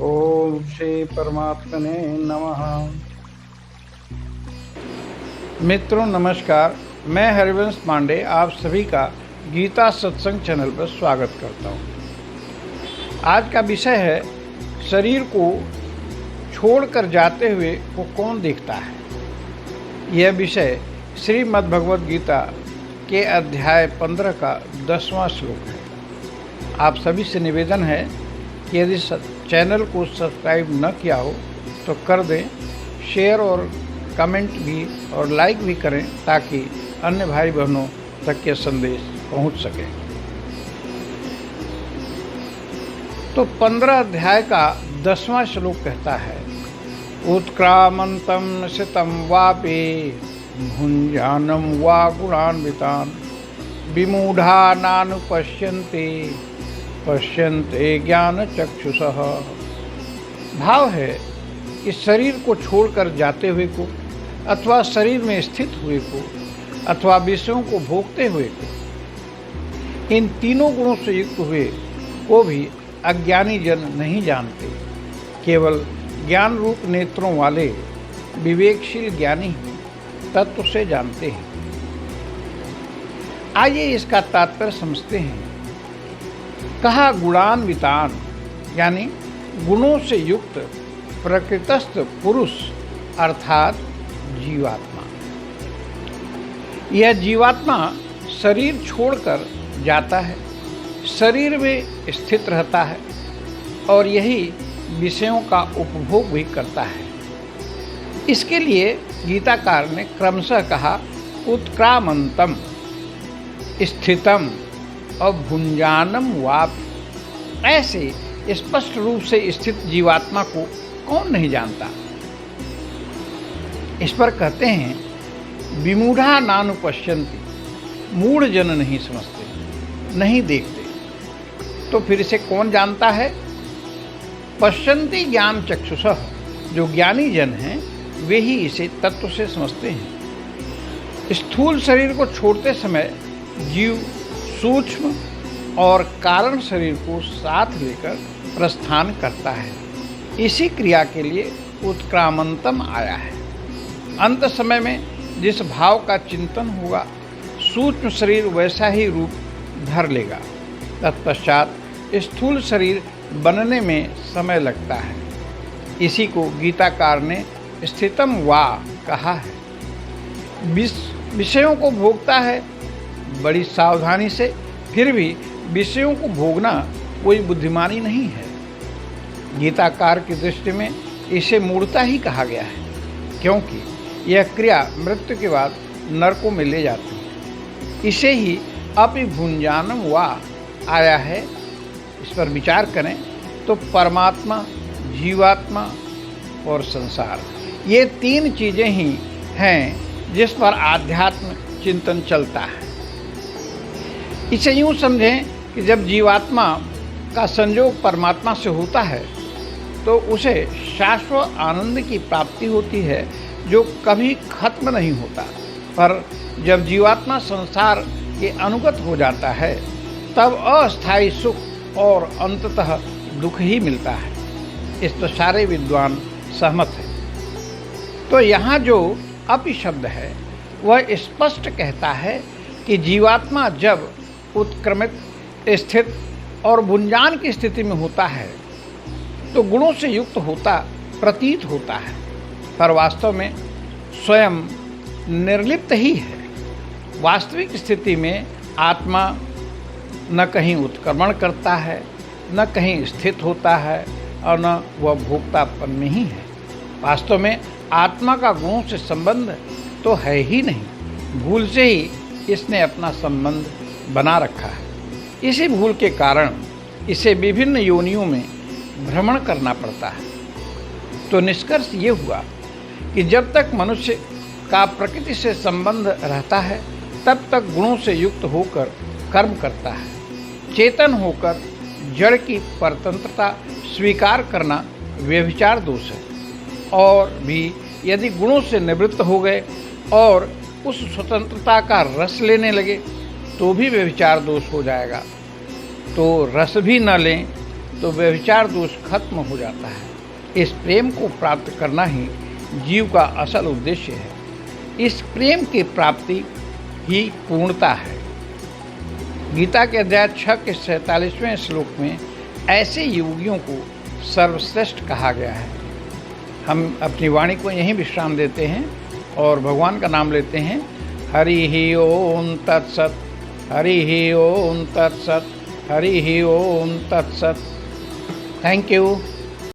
ओम श्री परमात्मने नमः। मित्रों नमस्कार, मैं हरिवंश पांडे आप सभी का गीता सत्संग चैनल पर स्वागत करता हूँ। आज का विषय है शरीर को छोड़कर जाते हुए को कौन देखता है। यह विषय श्रीमद् भगवद गीता के अध्याय 15 का 10वां श्लोक है। आप सभी से निवेदन है कि यदि चैनल को सब्सक्राइब न किया हो तो कर दें, शेयर और कमेंट भी और लाइक भी करें ताकि अन्य भाई बहनों तक ये संदेश पहुंच सके। तो 15 अध्याय का 10वां श्लोक कहता है, उत्क्रामंतम सितम वापि भुंजानम वा गुणान्वितान विमूढ़ा नानुपश्यन्ते पश्यन्ते ज्ञान चक्षुषः। भाव है कि शरीर को छोड़कर जाते हुए को अथवा शरीर में स्थित हुए को अथवा विषयों को भोगते हुए को, इन तीनों गुणों से युक्त हुए को भी अज्ञानी जन नहीं जानते। केवल ज्ञान रूप नेत्रों वाले विवेकशील ज्ञानी तत्व से जानते हैं। आइए इसका तात्पर्य समझते हैं। कहा गुणान्वितान यानी गुणों से युक्त प्रकृतस्थ पुरुष अर्थात जीवात्मा। यह जीवात्मा शरीर छोड़कर जाता है, शरीर में स्थित रहता है और यही विषयों का उपभोग भी करता है। इसके लिए गीताकार ने क्रमशः कहा उत्क्रामंतम स्थितम और भुंजानम वाप। ऐसे स्पष्ट रूप से स्थित जीवात्मा को कौन नहीं जानता। इस पर कहते हैं विमूढ़ा नानुपश्यन्ति, मूढ़ जन नहीं समझते, नहीं देखते। तो फिर इसे कौन जानता है। पश्यन्ति ज्ञान चक्षुषः, जो ज्ञानी जन हैं वे ही इसे तत्व से समझते हैं। स्थूल शरीर को छोड़ते समय जीव सूक्ष्म और कारण शरीर को साथ लेकर प्रस्थान करता है। इसी क्रिया के लिए उत्क्रामंतम आया है। अंत समय में जिस भाव का चिंतन होगा सूक्ष्म शरीर वैसा ही रूप धर लेगा। तत्पश्चात स्थूल शरीर बनने में समय लगता है। इसी को गीताकार ने स्थितम वा कहा है। विषयों को भोगता है बड़ी सावधानी से, फिर भी विषयों को भोगना कोई बुद्धिमानी नहीं है। गीताकार की दृष्टि में इसे मूढ़ता ही कहा गया है, क्योंकि यह क्रिया मृत्यु के बाद नरकों में ले जाती है। इसे ही अपि भुंजानम वा आया है। इस पर विचार करें तो परमात्मा, जीवात्मा और संसार, ये तीन चीज़ें ही हैं जिस पर आध्यात्म चिंतन चलता है। इसे यूँ समझें कि जब जीवात्मा का संयोग परमात्मा से होता है तो उसे शाश्वत आनंद की प्राप्ति होती है जो कभी खत्म नहीं होता। पर जब जीवात्मा संसार के अनुगत हो जाता है तब अस्थायी सुख और अंततः दुख ही मिलता है। इस पर सारे विद्वान सहमत हैं। तो यहाँ जो अपि शब्द है वह स्पष्ट कहता है कि जीवात्मा जब उत्क्रमित स्थित और भुंजान की स्थिति में होता है तो गुणों से युक्त होता प्रतीत होता है, पर वास्तव में स्वयं निर्लिप्त ही है। वास्तविक स्थिति में आत्मा न कहीं उत्क्रमण करता है, न कहीं स्थित होता है और न वह भोक्तापन में ही है। वास्तव में आत्मा का गुणों से संबंध तो है ही नहीं, भूल से ही इसने अपना संबंध बना रखा है। इसी भूल के कारण इसे विभिन्न योनियों में भ्रमण करना पड़ता है। तो निष्कर्ष ये हुआ कि जब तक मनुष्य का प्रकृति से संबंध रहता है तब तक गुणों से युक्त होकर कर्म करता है। चेतन होकर जड़ की परतंत्रता स्वीकार करना व्यभिचार दोष है। और भी यदि गुणों से निवृत्त हो गए और उस स्वतंत्रता का रस लेने लगे तो भी व्यभिचार दोष हो जाएगा। तो रस भी न लें तो व्यभिचार दोष खत्म हो जाता है। इस प्रेम को प्राप्त करना ही जीव का असल उद्देश्य है। इस प्रेम की प्राप्ति ही पूर्णता है। गीता के अध्याय 6 के 47वें श्लोक में ऐसे योगियों को सर्वश्रेष्ठ कहा गया है। हम अपनी वाणी को यहीं विश्राम देते हैं और भगवान का नाम लेते हैं। हरि ही ओम तत्सत, हरि ही ओम तत्सत, हरि ही ओम तत्सत। Thank you.